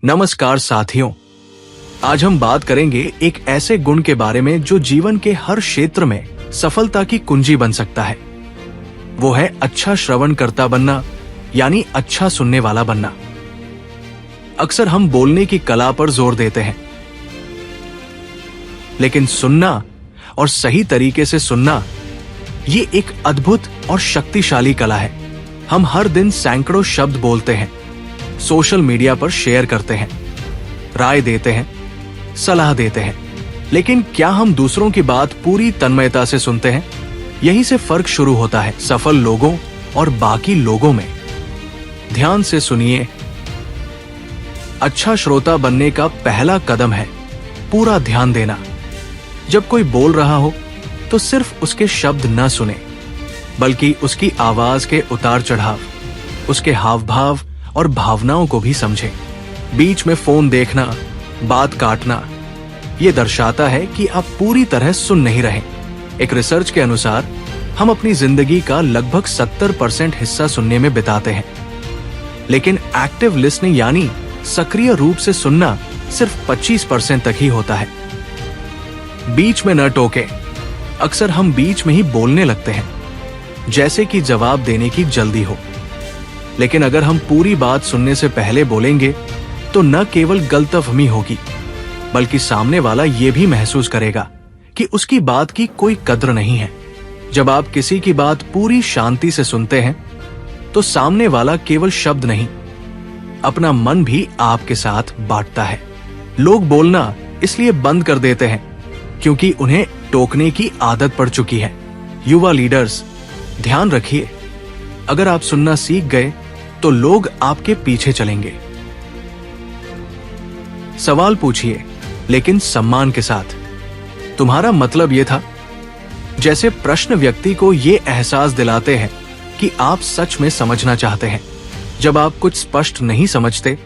नमस्कार साथियों, आज हम बात करेंगे एक ऐसे गुण के बारे में जो जीवन के हर क्षेत्र में सफलता की कुंजी बन सकता है। वो है अच्छा श्रवणकर्ता बनना, यानी अच्छा सुनने वाला बनना। अक्सर हम बोलने की कला पर जोर देते हैं, लेकिन सुनना और सही तरीके से सुनना ये एक अद्भुत और शक्तिशाली कला है। हम हर दिन सैकड़ों शब्द बोलते हैं, सोशल मीडिया पर शेयर करते हैं, राय देते हैं, सलाह देते हैं, लेकिन क्या हम दूसरों की बात पूरी तन्मयता से सुनते हैं? यहीं से फर्क शुरू होता है सफल लोगों और बाकी लोगों में। ध्यान से सुनिए। अच्छा श्रोता बनने का पहला कदम है पूरा ध्यान देना। जब कोई बोल रहा हो तो सिर्फ उसके शब्द न सुने, बल्कि उसकी आवाज के उतार चढ़ाव, उसके हाव भाव और भावनाओं को भी समझें। बीच में फोन देखना, बात काटना, यह दर्शाता है कि आप पूरी तरह सुन नहीं रहे। एक रिसर्च के अनुसार हम अपनी जिंदगी का लगभग 70% हिस्सा सुनने में बिताते हैं, लेकिन एक्टिव लिसनिंग यानी सक्रिय रूप से सुनना सिर्फ 25% तक ही होता है। बीच में न टोके। अक्सर हम बीच में ही बोलने लगते हैं, जैसे कि जवाब देने की जल्दी हो। लेकिन अगर हम पूरी बात सुनने से पहले बोलेंगे तो न केवल गलतफहमी होगी, बल्कि सामने वाला यह भी महसूस करेगा कि उसकी बात की कोई कद्र नहीं है। जब आप किसी की बात पूरी शांति से सुनते हैं तो सामने वाला केवल शब्द नहीं, अपना मन भी आपके साथ बांटता है। लोग बोलना इसलिए बंद कर देते हैं क्योंकि उन्हें टोकने की आदत पड़ चुकी है। युवा लीडर्स, ध्यान रखिए, अगर आप सुनना सीख गए तो लोग आपके पीछे चलेंगे। सवाल पूछिए, लेकिन सम्मान के साथ। तुम्हारा मतलब यह था? जैसे प्रश्न व्यक्ति को यह एहसास दिलाते हैं कि आप सच में समझना चाहते हैं। जब आप कुछ स्पष्ट नहीं समझते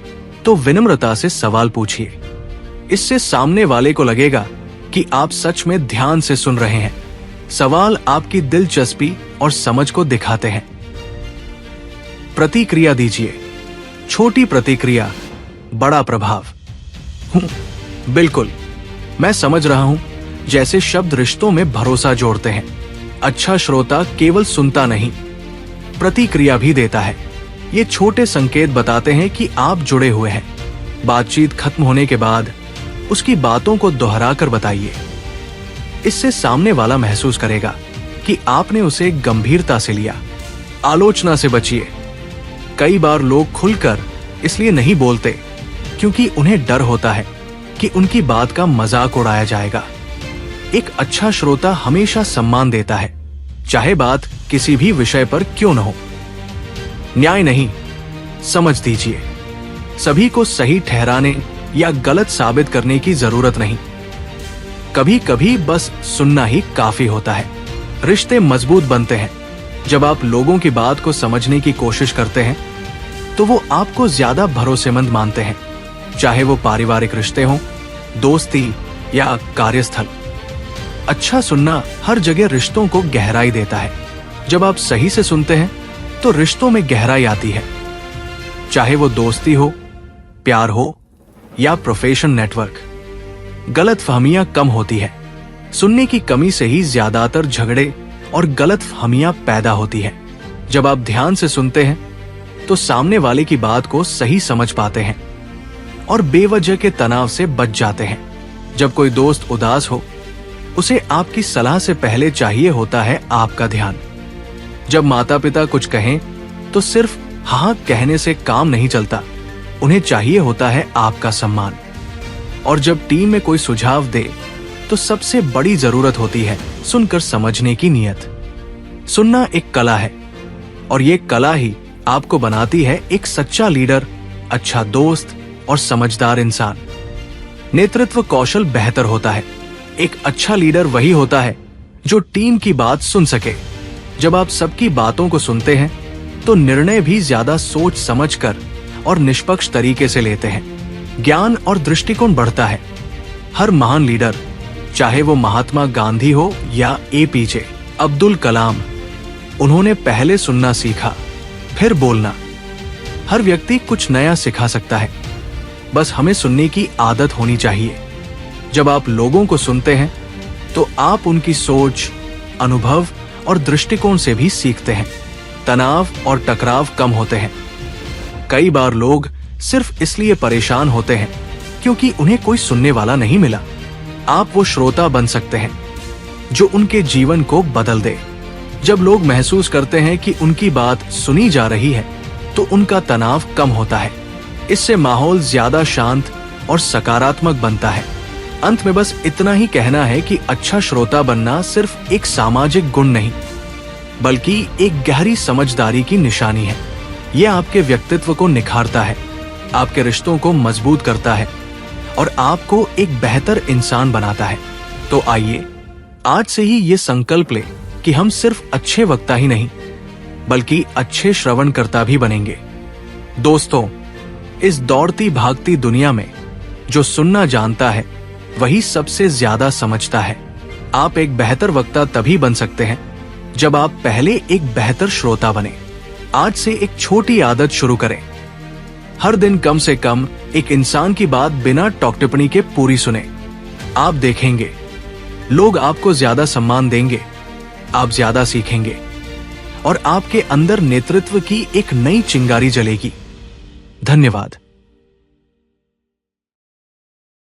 तो विनम्रता से सवाल पूछिए। इससे सामने वाले को लगेगा कि आप सच में ध्यान से सुन रहे हैं। सवाल आपकी दिलचस्पी और समझ को दिखाते हैं। प्रतिक्रिया दीजिए। छोटी प्रतिक्रिया, बड़ा प्रभाव। बिल्कुल, मैं समझ रहा हूं, जैसे शब्द रिश्तों में भरोसा जोड़ते हैं। अच्छा श्रोता केवल सुनता नहीं, प्रतिक्रिया भी देता है। ये छोटे संकेत बताते हैं कि आप जुड़े हुए हैं। बातचीत खत्म होने के बाद उसकी बातों को दोहराकर बताइए। इससे सामने वाला महसूस करेगा कि आपने उसे गंभीरता से लिया। आलोचना से बचिए। कई बार लोग खुलकर इसलिए नहीं बोलते क्योंकि उन्हें डर होता है कि उनकी बात का मजाक उड़ाया जाएगा। एक अच्छा श्रोता हमेशा सम्मान देता है, चाहे बात किसी भी विषय पर क्यों न हो। न्याय नहीं, समझ दीजिए। सभी को सही ठहराने या गलत साबित करने की जरूरत नहीं। कभी कभी बस सुनना ही काफी होता है। रिश्ते मजबूत बनते हैं जब आप लोगों की बात को समझने की कोशिश करते हैं, तो वो आपको ज्यादा भरोसेमंद मानते हैं, चाहे वो पारिवारिक रिश्ते हों, दोस्ती या कार्यस्थल। अच्छा सुनना हर जगह रिश्तों को गहराई देता है। जब आप सही से सुनते हैं तो रिश्तों में गहराई आती है, चाहे वो दोस्ती हो, प्यार हो या प्रोफेशन नेटवर्क। गलतफहमियां कम होती है। सुनने की कमी से ही ज्यादातर झगड़े और गलतफहमियां पैदा होती है। जब आप ध्यान से सुनते हैं तो सामने वाले की बात को सही समझ पाते हैं और बेवजह के तनाव से बच जाते हैं। जब कोई दोस्त उदास हो, उसे आपकी सलाह से पहले चाहिए होता है आपका ध्यान। जब माता पिता कुछ कहें तो सिर्फ हाँ कहने से काम नहीं चलता, उन्हें चाहिए होता है आपका सम्मान। और जब टीम में कोई सुझाव दे तो सबसे बड़ी जरूरत होती है सुनकर समझने की नियत। सुनना एक कला है और ये कला ही आपको बनाती है एक सच्चा लीडर, अच्छा दोस्त और समझदार इंसान। नेतृत्व कौशल बेहतर होता है। एक अच्छा लीडर वही होता है जो टीम की बात सुन सके। जब आप सबकी बातों को सुनते हैं तो निर्णय भी ज्यादा सोच समझकर और निष्पक्ष तरीके से लेते हैं। ज्ञान और दृष्टिकोण बढ़ता है। हर महान लीडर, चाहे वो महात्मा गांधी हो या एपीजे अब्दुल कलाम, उन्होंने पहले सुनना सीखा, फिर बोलना। हर व्यक्ति कुछ नया सिखा सकता है, बस हमें सुनने की आदत होनी चाहिए। जब आप लोगों को सुनते हैं तो आप उनकी सोच, अनुभव और दृष्टिकोण से भी सीखते हैं। तनाव और टकराव कम होते हैं। कई बार लोग सिर्फ इसलिए परेशान होते हैं क्योंकि उन्हें कोई सुनने वाला नहीं मिला। आप वो श्रोता बन सकते हैं जो उनके जीवन को बदल दे। जब लोग महसूस करते हैं कि उनकी बात सुनी जा रही है तो उनका तनाव कम होता है। इससे माहौल ज्यादा शांत और सकारात्मक बनता है। अंत में बस इतना ही कहना है कि अच्छा श्रोता बनना सिर्फ एक सामाजिक गुण नहीं, बल्कि एक गहरी समझदारी की निशानी है। यह आपके व्यक्तित्व को निखारता है, आपके रिश्तों को मजबूत करता है और आपको एक बेहतर इंसान बनाता है। तो आइए आज से ही ये संकल्प ले कि हम सिर्फ अच्छे वक्ता ही नहीं, बल्कि अच्छे श्रवणकर्ता भी बनेंगे। दोस्तों, इस दौड़ती भागती दुनिया में जो सुनना जानता है वही सबसे ज्यादा समझता है। आप एक बेहतर वक्ता तभी बन सकते हैं जब आप पहले एक बेहतर श्रोता बने। आज से एक छोटी आदत शुरू करें। हर दिन कम से कम एक इंसान की बात बिना टॉक टिप्पणी के पूरी सुने। आप देखेंगे लोग आपको ज्यादा सम्मान देंगे, आप ज्यादा सीखेंगे और आपके अंदर नेतृत्व की एक नई चिंगारी जलेगी। धन्यवाद।